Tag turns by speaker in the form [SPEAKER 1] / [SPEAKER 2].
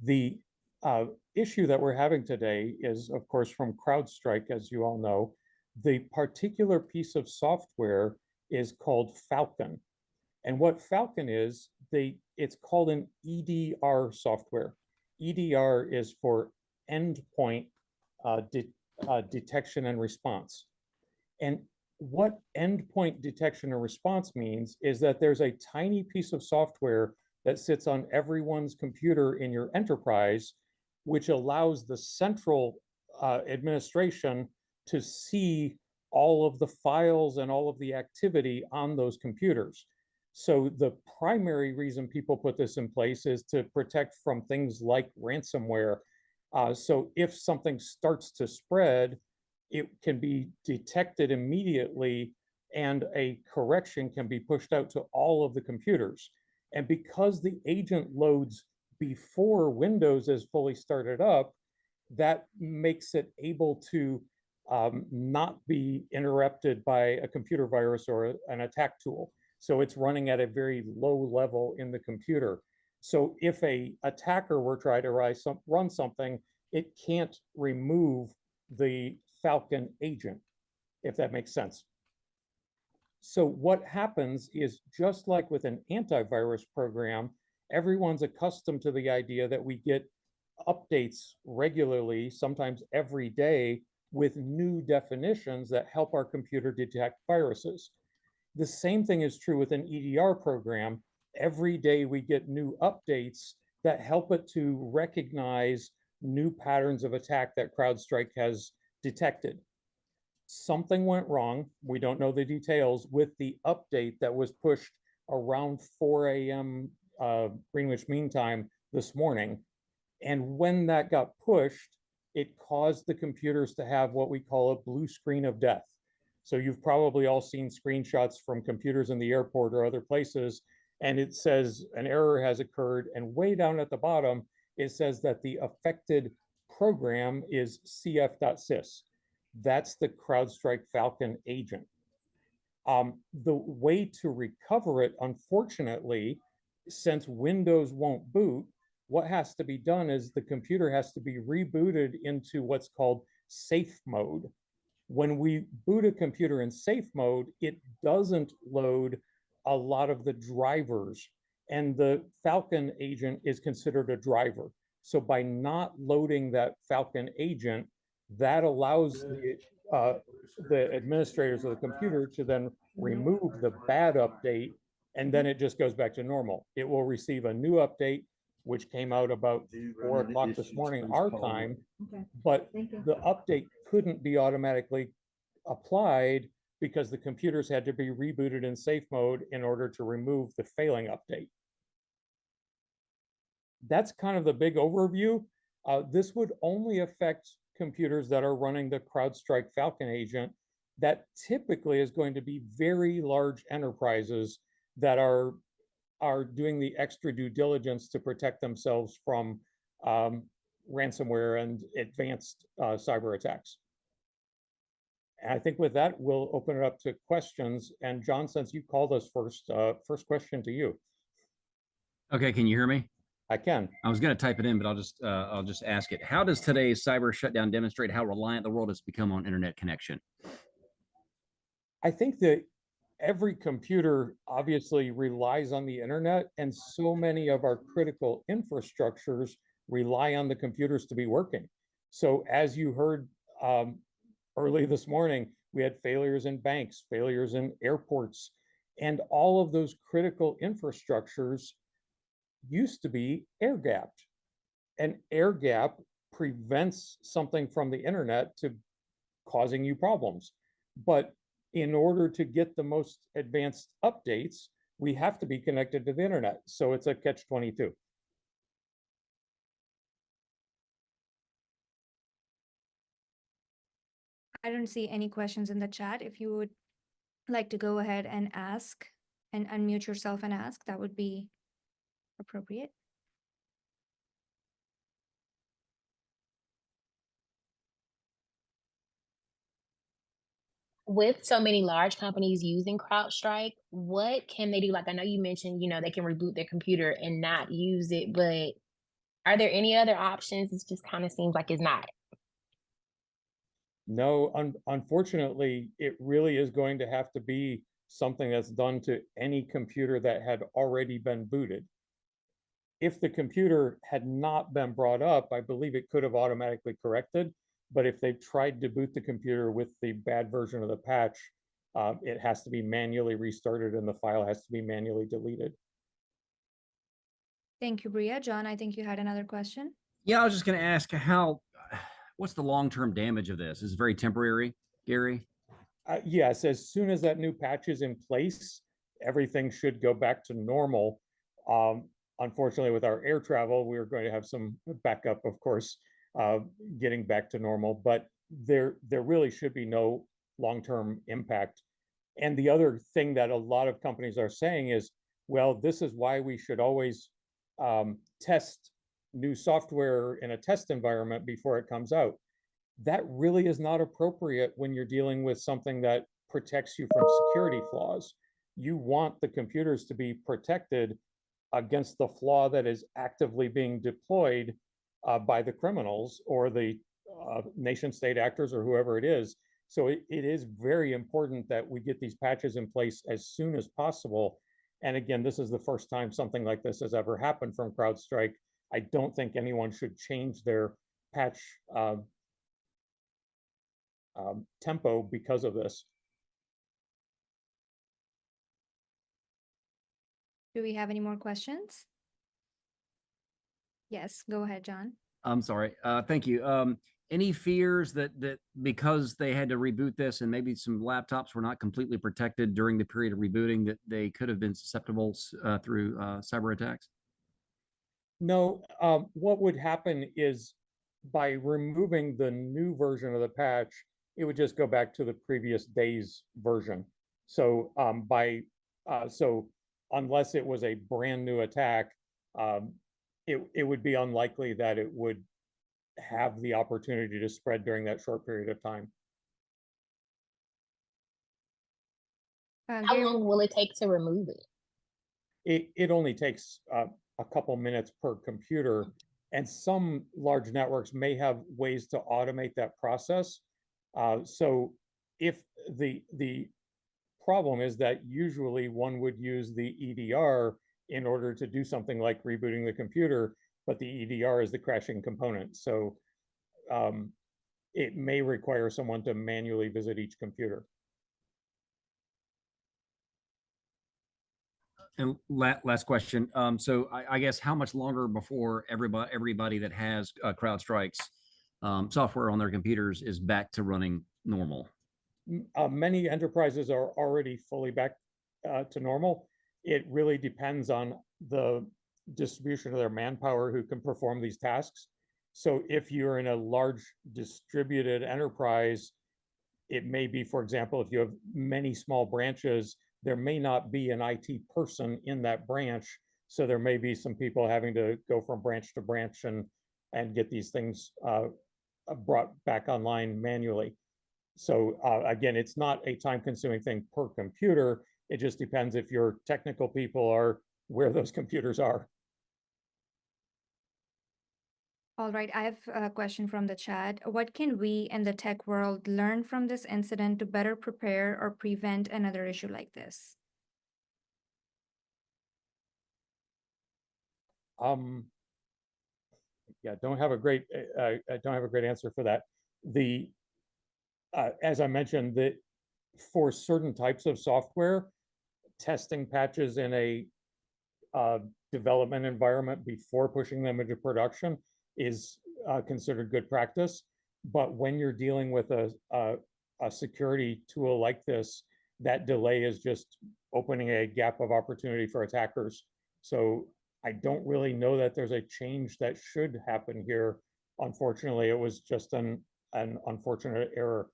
[SPEAKER 1] The issue that we're having today is, of course, from CrowdStrike, as you all know. The particular piece of software is called Falcon. And what Falcon is, it's called an EDR software. EDR is for endpoint detection and response. And what endpoint detection and response means is that there's a tiny piece of software that sits on everyone's computer in your enterprise, which allows the central administration to see all of the files and all of the activity on those computers. So the primary reason people put this in place is to protect from things like ransomware. So if something starts to spread, it can be detected immediately and a correction can be pushed out to all of the computers. And because the agent loads before Windows is fully started up, that makes it able to not be interrupted by a computer virus or an attack tool. So it's running at a very low level in the computer. So if a attacker were trying to run something, it can't remove the Falcon agent, if that makes sense. So what happens is, just like with an antivirus program, everyone's accustomed to the idea that we get updates regularly, sometimes every day, with new definitions that help our computer detect viruses. The same thing is true with an EDR program. Every day we get new updates that help it to recognize new patterns of attack that CrowdStrike has detected. Something went wrong, we don't know the details, with the update that was pushed around 4 a.m. Greenwich Mean Time this morning. And when that got pushed, it caused the computers to have what we call a blue screen of death. So you've probably all seen screenshots from computers in the airport or other places, and it says an error has occurred, and way down at the bottom, it says that the affected program is cf.sys. That's the CrowdStrike Falcon agent. The way to recover it, unfortunately, since Windows won't boot, what has to be done is the computer has to be rebooted into what's called safe mode. When we boot a computer in safe mode, it doesn't load a lot of the drivers, and the Falcon agent is considered a driver. So by not loading that Falcon agent, that allows the administrators of the computer to then remove the bad update, and then it just goes back to normal. It will receive a new update, which came out about 4 o'clock this morning, our time, but the update couldn't be automatically applied because the computers had to be rebooted in safe mode in order to remove the failing update. That's kind of the big overview. This would only affect computers that are running the CrowdStrike Falcon agent. That typically is going to be very large enterprises that are doing the extra due diligence to protect themselves from ransomware and advanced cyber attacks. And I think with that, we'll open it up to questions. And John, since you called us first, first question to you.
[SPEAKER 2] Okay, can you hear me?
[SPEAKER 1] I can.
[SPEAKER 2] I was going to type it in, but I'll just ask it. How does today's cyber shutdown demonstrate how reliant the world has become on internet connection?
[SPEAKER 1] I think that every computer obviously relies on the internet, and so many of our critical infrastructures rely on the computers to be working. So as you heard early this morning, we had failures in banks, failures in airports, and all of those critical infrastructures used to be air gapped. And air gap prevents something from the internet to causing you problems. But in order to get the most advanced updates, we have to be connected to the internet. So it's a catch-22.
[SPEAKER 3] I don't see any questions in the chat. If you would like to go ahead and ask and unmute yourself and ask, that would be appropriate.
[SPEAKER 4] With so many large companies using CrowdStrike, what can they do? Like, I know you mentioned, they can reboot their computer and not use it, but Are there any other options? It just kind of seems like it's not.
[SPEAKER 1] No, unfortunately, it really is going to have to be something that's done to any computer that had already been booted. If the computer had not been brought up, I believe it could have automatically corrected. But if they've tried to boot the computer with the bad version of the patch, it has to be manually restarted and the file has to be manually deleted.
[SPEAKER 3] Thank you, Bria. John, I think you had another question.
[SPEAKER 2] Yeah, I was just going to ask what's the long-term damage of this? Is it very temporary, Gary?
[SPEAKER 1] Yes, as soon as that new patch is in place, everything should go back to normal. Unfortunately, with our air travel, we're going to have some backup, of course, getting back to normal, but there really should be no long-term impact. And the other thing that a lot of companies are saying is, well, this is why we should always test new software in a test environment before it comes out. That really is not appropriate when you're dealing with something that protects you from security flaws. You want the computers to be protected against the flaw that is actively being deployed by the criminals or the nation state actors or whoever it is. So it is very important that we get these patches in place as soon as possible. And again, this is the first time something like this has ever happened from CrowdStrike. I don't think anyone should change their patch tempo because of this.
[SPEAKER 3] Do we have any more questions? Yes, go ahead, John.
[SPEAKER 2] I'm sorry. Thank you. Any fears that because they had to reboot this and maybe some laptops were not completely protected during the period of rebooting that they could have been susceptible through cyber attacks?
[SPEAKER 1] No, what would happen is by removing the new version of the patch, it would just go back to the previous day's version. So so unless it was a brand new attack, it would be unlikely that it would have the opportunity to spread during that short period of time.
[SPEAKER 4] How
[SPEAKER 3] Gary,
[SPEAKER 4] long will it take to remove it?
[SPEAKER 1] It only takes a couple minutes per computer, and some large networks may have ways to automate that process. So if the problem is that usually one would use the EDR in order to do something like rebooting the computer, but the EDR is the crashing component. So it may require someone to manually visit each computer.
[SPEAKER 2] And last question. So I guess how much longer before everybody that has CrowdStrike's software on their computers is back to running normal?
[SPEAKER 1] Many enterprises are already fully back to normal. It really depends on the distribution of their manpower who can perform these tasks. So if you're in a large distributed enterprise, it may be, for example, if you have many small branches, there may not be an IT person in that branch. So there may be some people having to go from branch to branch and get these things brought back online manually. So again, it's not a time-consuming thing per computer. It just depends if your technical people are where those computers are.
[SPEAKER 3] all right, I have a question from the chat. What can we in the tech world learn from this incident to better prepare or prevent another issue like this?
[SPEAKER 1] Yeah, don't have a great answer for that. As I mentioned, that for certain types of software, testing patches in a development environment before pushing them into production is considered good practice. But when you're dealing with a security tool like this, that delay is just opening a gap of opportunity for attackers. So I don't really know that there's a change that should happen here. Unfortunately, it was just an unfortunate error.